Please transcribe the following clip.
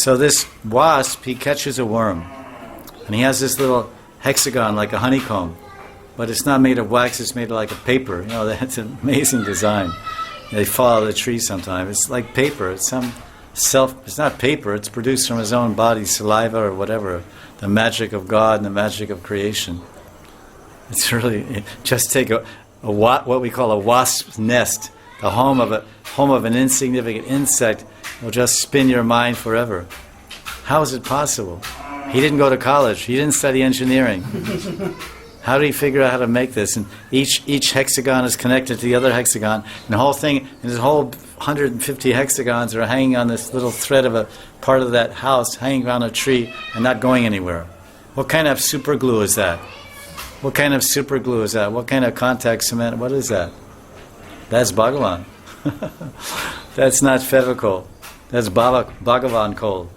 So this wasp, he catches a worm, and he has this little hexagon like a honeycomb, but it's not made of wax, it's made of like a paper. That's an amazing design. They fall out of the tree sometime. It's like paper. It's not paper, it's produced from his own body, saliva or whatever. The magic of God and the magic of creation. It's really, just take what we call a wasp's nest, the home of an insignificant insect, will just spin your mind forever. How is it possible? He didn't go to college. He didn't study engineering. How did he figure out how to make this? And each hexagon is connected to the other hexagon. And the whole thing, and his whole 150 hexagons are hanging on this little thread of a part of that house, hanging around a tree and not going anywhere. What kind of super glue is that? What kind of super glue is that? What kind of contact cement? What is that? That's Bhagavan. That's not Fevicol. That's Bhagavan coal.